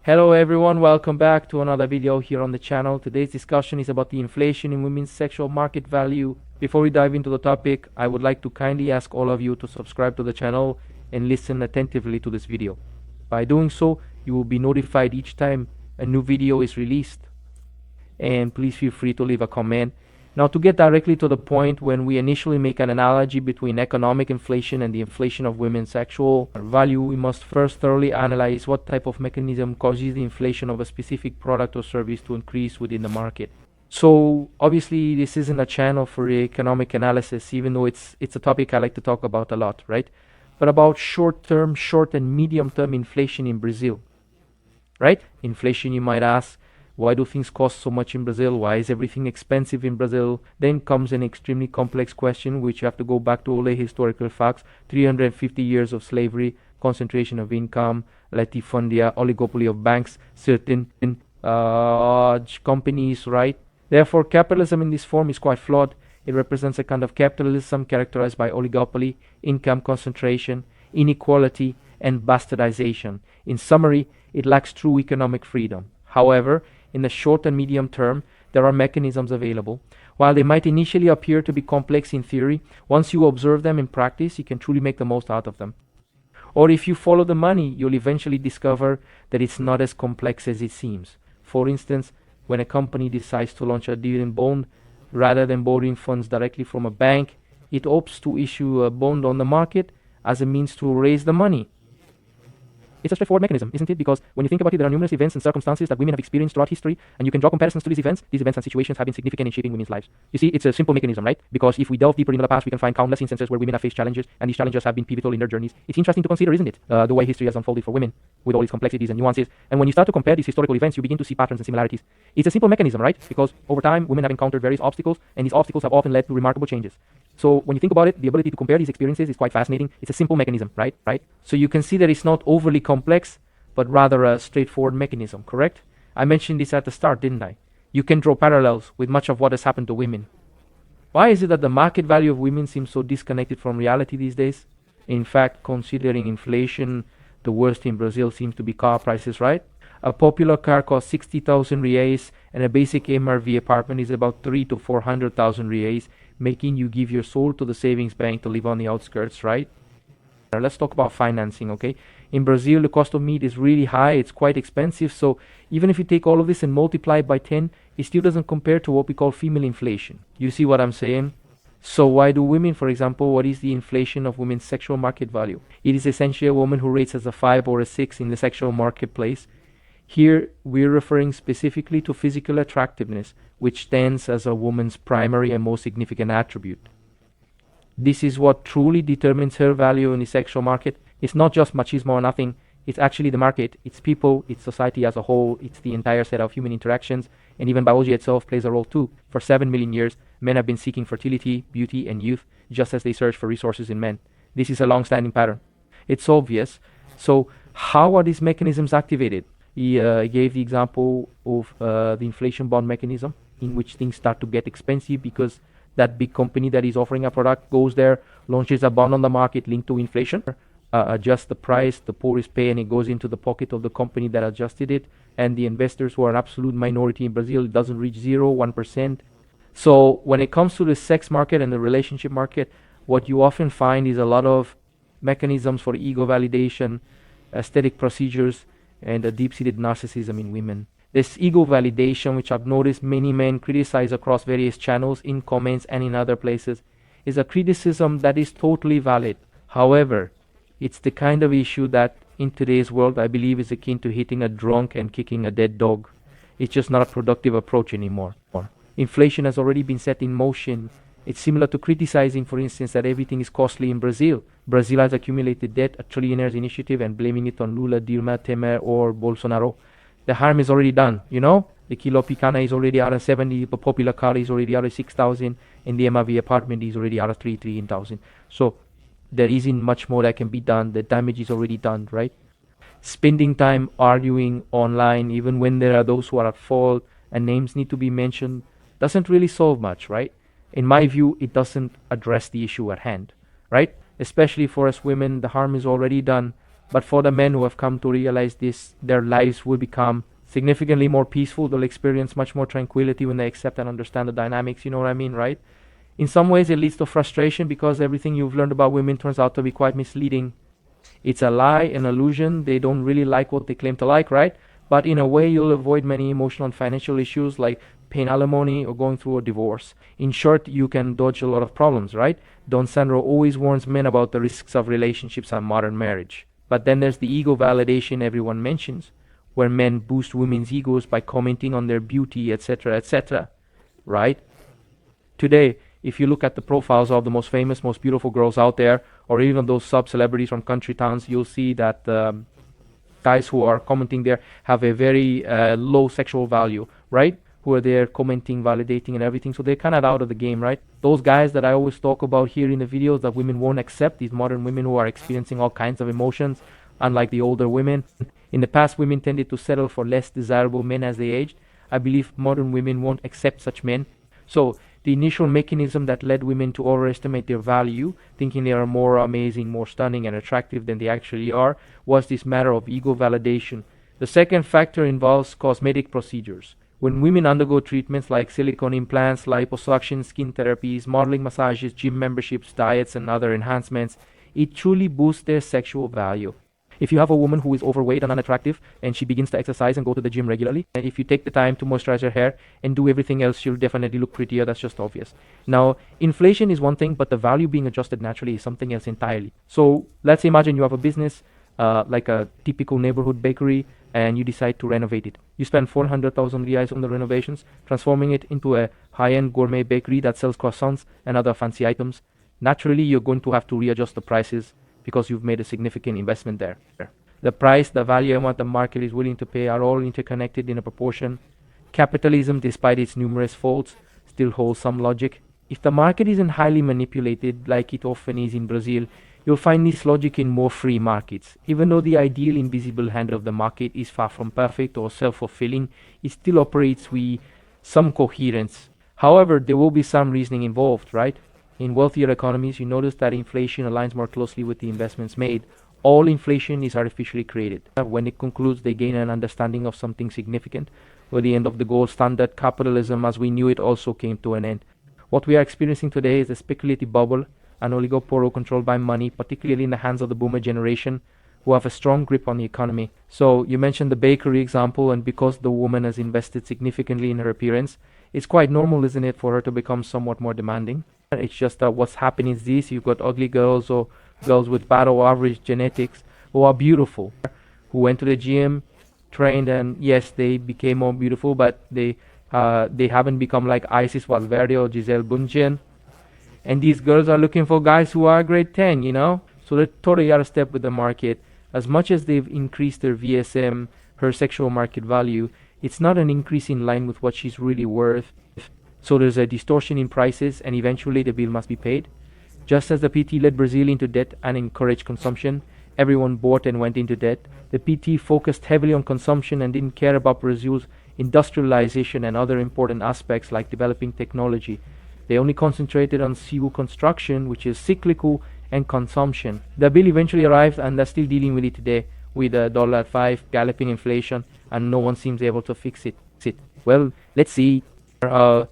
Hello everyone, welcome back to another video here on the channel. Today's discussion is about the inflation in women's sexual market value. Before we dive into the topic, I would like to kindly ask all of you to subscribe to the channel and listen attentively to this video. By doing so, you will be notified each time a new video is released. And please feel free to leave a comment. Now, to get directly to the point, when we initially make an analogy between economic inflation and the inflation of women's sexual value, we must first thoroughly analyze what type of mechanism causes the inflation of a specific product or service to increase within the market. So obviously this isn't a channel for economic analysis, even though it's a topic I like to talk about a lot, right? But about short and medium term inflation in Brazil, right? Inflation, you might ask, why do things cost so much in Brazil? Why is everything expensive in Brazil? Then comes an extremely complex question, which you have to go back to all the historical facts: 350 years of slavery, concentration of income, latifundia, oligopoly of banks, certain companies, right? Therefore, capitalism in this form is quite flawed. It represents a kind of capitalism characterized by oligopoly, income concentration, inequality, and bastardization. In summary, it lacks true economic freedom. However, in the short and medium term, there are mechanisms available. While they might initially appear to be complex in theory, once you observe them in practice, you can truly make the most out of them. Or if you follow the money, you'll eventually discover that it's not as complex as it seems. For instance, when a company decides to launch a dividend bond, rather than borrowing funds directly from a bank, it opts to issue a bond on the market as a means to raise the money. It's a straightforward mechanism, isn't it? Because when you think about it, there are numerous events and circumstances that women have experienced throughout history, and you can draw comparisons to these events. These events and situations have been significant in shaping women's lives. You see, it's a simple mechanism, right? Because if we delve deeper into the past, we can find countless instances where women have faced challenges, and these challenges have been pivotal in their journeys. It's interesting to consider, isn't it? The way history has unfolded for women, with all its complexities and nuances. And when you start to compare these historical events, you begin to see patterns and similarities. It's a simple mechanism, right? Because over time, women have encountered various obstacles, and these obstacles have often led to remarkable changes. So when you think about it, the ability to compare these experiences is quite fascinating. It's a simple mechanism, right? So you can see that it's not overly complex, but rather a straightforward mechanism, correct? I mentioned this at the start, didn't I? You can draw parallels with much of what has happened to women. Why is it that the market value of women seems so disconnected from reality these days? In fact, considering inflation, the worst in Brazil seems to be car prices, right? A popular car costs 60,000 reais, and a basic MRV apartment is about 3 to 400,000 reais, making you give your soul to the savings bank to live on the outskirts, right? Now let's talk about financing, okay? In Brazil, the cost of meat is really high. It's quite expensive. So even if you take all of this and multiply it by 10, it still doesn't compare to what we call female inflation. You see what I'm saying? So why do women, for example, what is the inflation of women's sexual market value? It is essentially a woman who rates as a 5 or a 6 in the sexual marketplace. Here, we're referring specifically to physical attractiveness, which stands as a woman's primary and most significant attribute. This is what truly determines her value in the sexual market. It's not just machismo or nothing. It's actually the market. It's people. It's society as a whole. It's the entire set of human interactions. And even biology itself plays a role too. For 7 million years, men have been seeking fertility, beauty, and youth, just as they search for resources in men. This is a long-standing pattern. It's obvious. So how are these mechanisms activated? He gave the example of the inflation bond mechanism, in which things start to get expensive because that big company that is offering a product goes there, launches a bond on the market linked to inflation, adjusts the price, the poorest pay, and it goes into the pocket of the company that adjusted it. And the investors, who are an absolute minority in Brazil, it doesn't reach 0, 1%. So when it comes to the sex market and the relationship market, what you often find is a lot of mechanisms for ego validation, aesthetic procedures, and a deep-seated narcissism in women. This ego validation, which I've noticed many men criticize across various channels, in comments and in other places, is a criticism that is totally valid. However, it's the kind of issue that in today's world I believe is akin to hitting a drunk and kicking a dead dog. It's just not a productive approach anymore. Inflation has already been set in motion. It's similar to criticizing, for instance, that everything is costly in Brazil. Brazil has accumulated debt, a trillionaire's initiative, and blaming it on Lula, Dilma, Temer, or Bolsonaro. The harm is already done, you know? The kilo picana is already out of 70, the popular car is already out of 6,000, and the MRV apartment is already out of 3,000. So there isn't much more that can be done. The damage is already done, right? Spending time arguing online, even when there are those who are at fault and names need to be mentioned, doesn't really solve much, right? In my view, it doesn't address the issue at hand, right? Especially for us women, the harm is already done. But for the men who have come to realize this, their lives will become significantly more peaceful. They'll experience much more tranquility when they accept and understand the dynamics. You know what I mean, right? In some ways, it leads to frustration because everything you've learned about women turns out to be quite misleading. It's a lie, an illusion. They don't really like what they claim to like, right? But in a way, you'll avoid many emotional and financial issues like paying alimony or going through a divorce. In short, you can dodge a lot of problems, right? Don Sandro always warns men about the risks of relationships and modern marriage. But then there's the ego validation everyone mentions, where men boost women's egos by commenting on their beauty, etc., right? Today, if you look at the profiles of the most famous, most beautiful girls out there, or even those sub-celebrities from country towns, you'll see that guys who are commenting there have a very low sexual value, right? Who are there commenting, validating, and everything. So they're kind of out of the game, right? Those guys that I always talk about here in the videos that women won't accept, these modern women who are experiencing all kinds of emotions, unlike the older women. In the past, women tended to settle for less desirable men as they aged. I believe modern women won't accept such men. So the initial mechanism that led women to overestimate their value, thinking they are more amazing, more stunning and attractive than they actually are, was this matter of ego validation. The second factor involves cosmetic procedures. When women undergo treatments like silicone implants, liposuction, skin therapies, modeling massages, gym memberships, diets, and other enhancements, it truly boosts their sexual value. If you have a woman who is overweight and unattractive and she begins to exercise and go to the gym regularly, and if you take the time to moisturize her hair and do everything else, she'll definitely look prettier. That's just obvious. Now, inflation is one thing, but the value being adjusted naturally is something else entirely. So let's imagine you have a business like a typical neighborhood bakery, and you decide to renovate it. You spend 400,000 reais on the renovations, transforming it into a high-end gourmet bakery that sells croissants and other fancy items. Naturally, you're going to have to readjust the prices because you've made a significant investment there. The price, the value, and what the market is willing to pay are all interconnected in a proportion. Capitalism, despite its numerous faults, still holds some logic. If the market isn't highly manipulated, like it often is in Brazil, you'll find this logic in more free markets. Even though the ideal invisible hand of the market is far from perfect or self-fulfilling, it still operates with some coherence. However, there will be some reasoning involved, right? In wealthier economies, you notice that inflation aligns more closely with the investments made. All inflation is artificially created. When it concludes, they gain an understanding of something significant. With the end of the gold standard, capitalism as we knew it also came to an end. What we are experiencing today is a speculative bubble, an oligopoly controlled by money, particularly in the hands of the boomer generation, who have a strong grip on the economy. So you mentioned the bakery example, and because the woman has invested significantly in her appearance, it's quite normal, isn't it, for her to become somewhat more demanding. It's just that what's happening is this: you've got ugly girls or girls with bad or average genetics who are beautiful, who went to the gym, trained, and yes, they became more beautiful, but they haven't become like Isis Valverde or Giselle Bundchen. And these girls are looking for guys who are grade 10, you know? So they're totally out of step with the market. As much as they've increased their VSM, her sexual market value, it's not an increase in line with what she's really worth. So there's a distortion in prices, and eventually the bill must be paid. Just as the PT led Brazil into debt and encouraged consumption, everyone bought and went into debt. The PT focused heavily on consumption and didn't care about Brazil's industrialization and other important aspects like developing technology. They only concentrated on civil construction, which is cyclical, and consumption. The bill eventually arrived, and they're still dealing with it today, with the dollar at 5, galloping inflation, and no one seems able to fix it. Well, let's see. How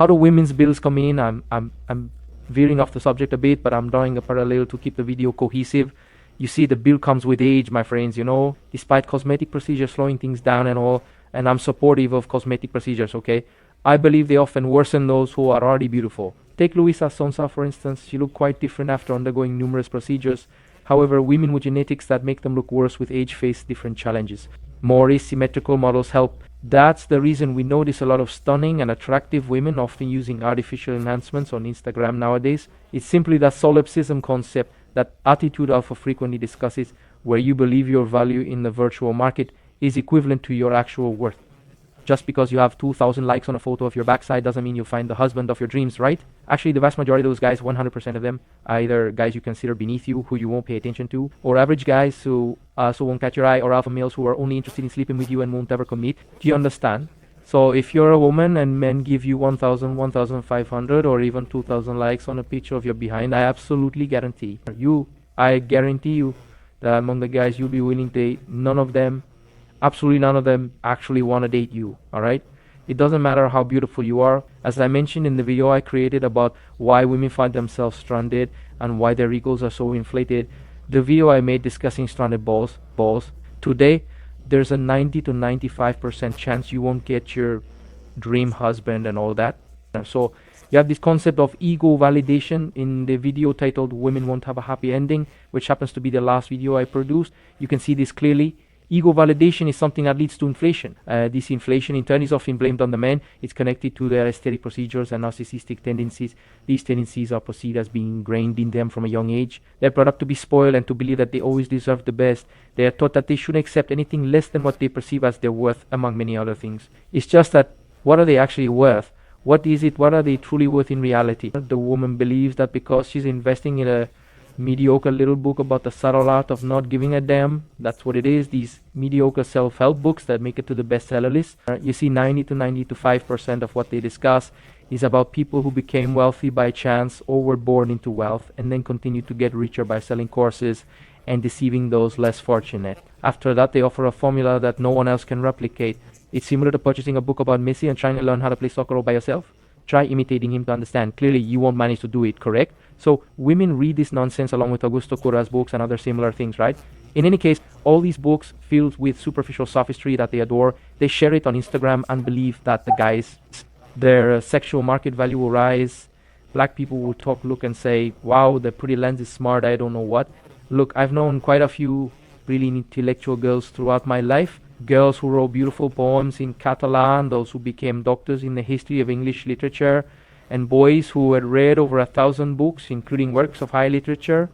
do women's bills come in? I'm veering off the subject a bit, but I'm drawing a parallel to keep the video cohesive. You see, the bill comes with age, my friends, you know, despite cosmetic procedures slowing things down and all, and I'm supportive of cosmetic procedures, okay? I believe they often worsen those who are already beautiful. Take Luisa Sonsa, for instance. She looked quite different after undergoing numerous procedures. However, women with genetics that make them look worse with age face different challenges. More asymmetrical models help. That's the reason we notice a lot of stunning and attractive women often using artificial enhancements on Instagram nowadays. It's simply that solipsism concept, that attitude Alpha frequently discusses, where you believe your value in the virtual market is equivalent to your actual worth. Just because you have 2,000 likes on a photo of your backside doesn't mean you'll find the husband of your dreams, right? Actually, the vast majority of those guys, 100% of them, are either guys you consider beneath you, who you won't pay attention to, or average guys who won't catch your eye, or alpha males who are only interested in sleeping with you and won't ever commit. Do you understand? So if you're a woman and men give you 1,000, 1,500, or even 2,000 likes on a picture of your behind, I absolutely guarantee you among the guys you'll be willing to date, absolutely none of them actually want to date you, all right? It doesn't matter how beautiful you are. As I mentioned in the video I created about why women find themselves stranded and why their egos are so inflated, the video I made discussing stranded balls, today there's a 90 to 95% chance you won't get your dream husband and all that. So you have this concept of ego validation in the video titled Women Won't Have a Happy Ending, which happens to be the last video I produced. You can see this clearly. Ego validation is something that leads to inflation. This inflation in turn is often blamed on the men. It's connected to their aesthetic procedures and narcissistic tendencies. These tendencies are perceived as being ingrained in them from a young age. They're brought up to be spoiled and to believe that they always deserve the best. They are taught that they shouldn't accept anything less than what they perceive as their worth, among many other things. It's just that, what are they actually worth? What is it? What are they truly worth in reality? The woman believes that because she's investing in a mediocre little book about the subtle art of not giving a damn, that's what it is, these mediocre self-help books that make it to the bestseller list. You see 90 to 95% of what they discuss is about people who became wealthy by chance or were born into wealth and then continue to get richer by selling courses and deceiving those less fortunate. After that, they offer a formula that no one else can replicate. It's similar to purchasing a book about Messi and trying to learn how to play soccer all by yourself. Try imitating him to understand. Clearly, you won't manage to do it, correct? So women read this nonsense along with Augusto Cura's books and other similar things, right? In any case, all these books filled with superficial sophistry that they adore, they share it on Instagram and believe that the guys, their sexual market value will rise. Black people will talk, look and say, wow, the pretty lens is smart, I don't know what. Look, I've known quite a few really intellectual girls throughout my life. Girls who wrote beautiful poems in Catalan, those who became doctors in the history of English literature, and boys who had read over 1,000 books, including works of high literature,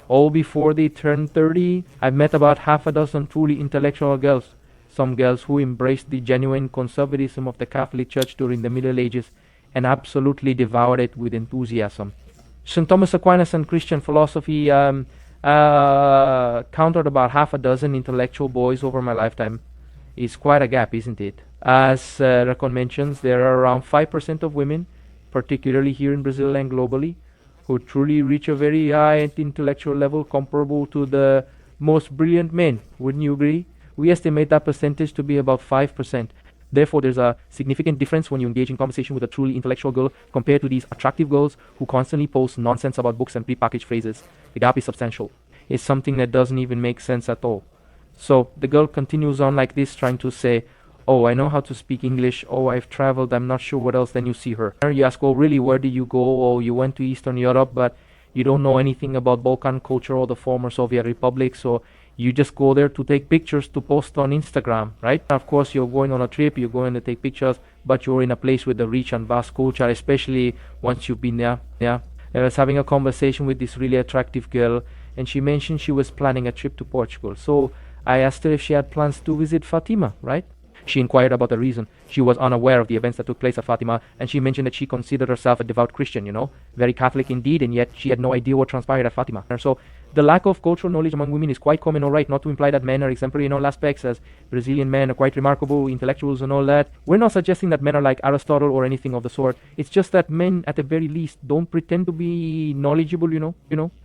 all before they turned 30. I've met about half a dozen truly intellectual girls, some girls who embraced the genuine conservatism of the Catholic Church during the Middle Ages and absolutely devoured it with enthusiasm. St. Thomas Aquinas and Christian philosophy counted about half a dozen intellectual boys over my lifetime. It's quite a gap, isn't it? As Racon mentions, there are around 5% of women, particularly here in Brazil and globally, who truly reach a very high intellectual level comparable to the most brilliant men. Wouldn't you agree? We estimate that percentage to be about 5%. Therefore, there's a significant difference when you engage in conversation with a truly intellectual girl compared to these attractive girls who constantly post nonsense about books and prepackaged phrases. The gap is substantial. It's something that doesn't even make sense at all. So the girl continues on like this, trying to say, oh, I know how to speak English. Oh, I've traveled. I'm not sure what else. Then you see her. You ask, oh, really, where did you go? Oh, you went to Eastern Europe, but you don't know anything about Balkan culture or the former Soviet Republic. So you just go there to take pictures to post on Instagram, right? Of course, you're going on a trip, you're going to take pictures, but you're in a place with a rich and vast culture, especially once you've been there. Yeah. I was having a conversation with this really attractive girl, and she mentioned she was planning a trip to Portugal. So I asked her if she had plans to visit Fatima, right? She inquired about the reason. She was unaware of the events that took place at Fatima, and she mentioned that she considered herself a devout Christian, very Catholic indeed, and yet she had no idea what transpired at Fatima. And so the lack of cultural knowledge among women is quite common, all right, not to imply that men are exemplary in all aspects, as Brazilian men are quite remarkable, intellectuals and all that. We're not suggesting that men are like Aristotle or anything of the sort. It's just that men, at the very least, don't pretend to be knowledgeable,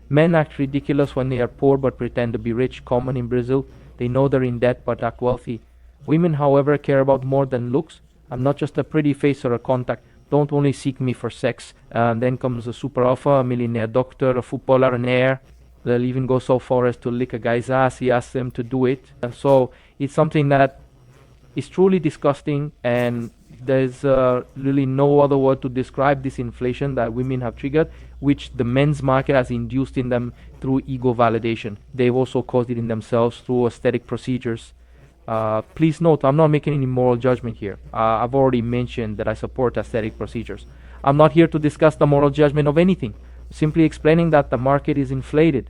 Men act ridiculous when they are poor but pretend to be rich, common in Brazil. They know they're in debt but act wealthy. Women, however, care about more than looks. I'm not just a pretty face or a contact. Don't only seek me for sex. Then comes a super alpha, a millionaire doctor, a footballer, an heir. They'll even go so far as to lick a guy's ass. He asks them to do it. So it's something that is truly disgusting, and there's really no other word to describe this inflation that women have triggered, which the men's market has induced in them through ego validation. They've also caused it in themselves through aesthetic procedures. Please note, I'm not making any moral judgment here. I've already mentioned that I support aesthetic procedures. I'm not here to discuss the moral judgment of anything, simply explaining that the market is inflated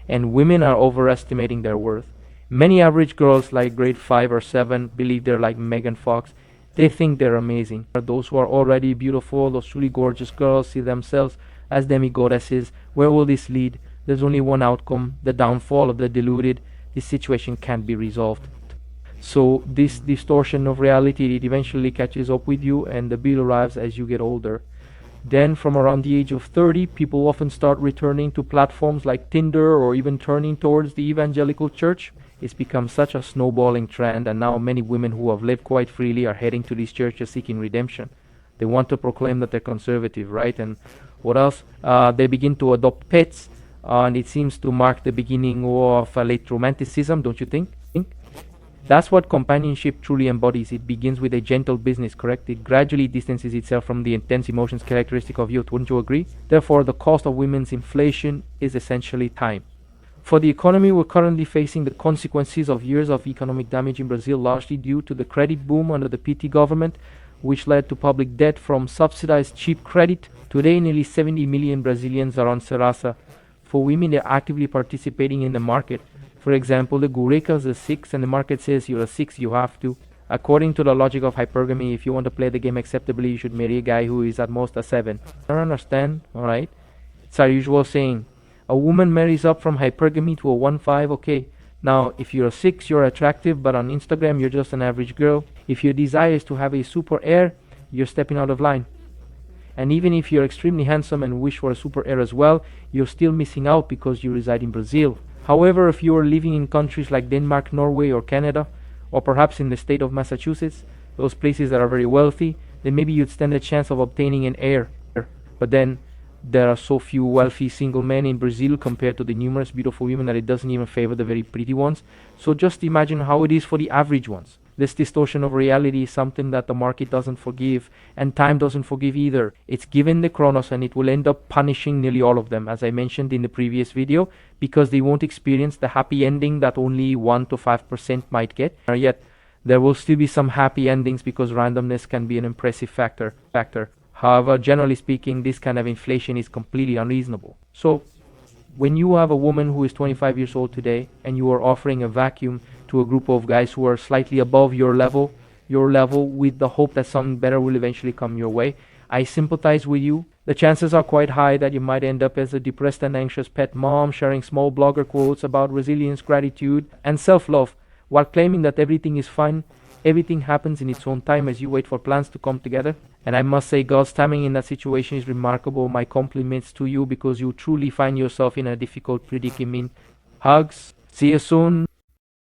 and women are overestimating their worth. Many average girls like grade 5 or 7 believe they're like Megan Fox. They think they're amazing. Those who are already beautiful, those truly gorgeous girls, see themselves as demigoddesses. Where will this lead? There's only one outcome, the downfall of the deluded. This situation can't be resolved. So this distortion of reality, it eventually catches up with you, and the bill arrives as you get older. Then from around the age of 30, people often start returning to platforms like Tinder or even turning towards the evangelical church. It's become such a snowballing trend, and now many women who have lived quite freely are heading to these churches seeking redemption. They want to proclaim that they're conservative, right? And what else? They begin to adopt pets, and it seems to mark the beginning of late romanticism, don't you think? That's what companionship truly embodies. It begins with a gentle business, correct? It gradually distances itself from the intense emotions characteristic of youth, wouldn't you agree? Therefore, the cost of women's inflation is essentially time. For the economy, we're currently facing the consequences of years of economic damage in Brazil, largely due to the credit boom under the PT government, which led to public debt from subsidized cheap credit. Today, nearly 70 million Brazilians are on Serasa. For women, they're actively participating in the market. For example, the Gureka is a 6 and the market says you're a 6, you have to. According to the logic of hypergamy, if you want to play the game acceptably, you should marry a guy who is at most a 7. I don't understand, alright? It's our usual saying. A woman marries up from hypergamy to a 1-5, okay. Now, if you're a 6, you're attractive, but on Instagram, you're just an average girl. If your desire is to have a super heir, you're stepping out of line. And even if you're extremely handsome and wish for a super heir as well, you're still missing out because you reside in Brazil. However, if you are living in countries like Denmark, Norway, or Canada, or perhaps in the state of Massachusetts, those places that are very wealthy, then maybe you'd stand a chance of obtaining an heir. But then, there are so few wealthy single men in Brazil compared to the numerous beautiful women that it doesn't even favor the very pretty ones. So just imagine how it is for the average ones. This distortion of reality is something that the market doesn't forgive, and time doesn't forgive either. It's given the chronos and it will end up punishing nearly all of them, as I mentioned in the previous video, because they won't experience the happy ending that only 1 to 5% might get. Yet, there will still be some happy endings because randomness can be an impressive factor. However, generally speaking, this kind of inflation is completely unreasonable. So, when you have a woman who is 25 years old today and you are offering a vacuum to a group of guys who are slightly above your level with the hope that something better will eventually come your way, I sympathize with you. The chances are quite high that you might end up as a depressed and anxious pet mom sharing small blogger quotes about resilience, gratitude, and self-love while claiming that everything is fine. Everything happens in its own time as you wait for plans to come together. And I must say, God's timing in that situation is remarkable. My compliments to you because you truly find yourself in a difficult predicament. Hugs. See you soon.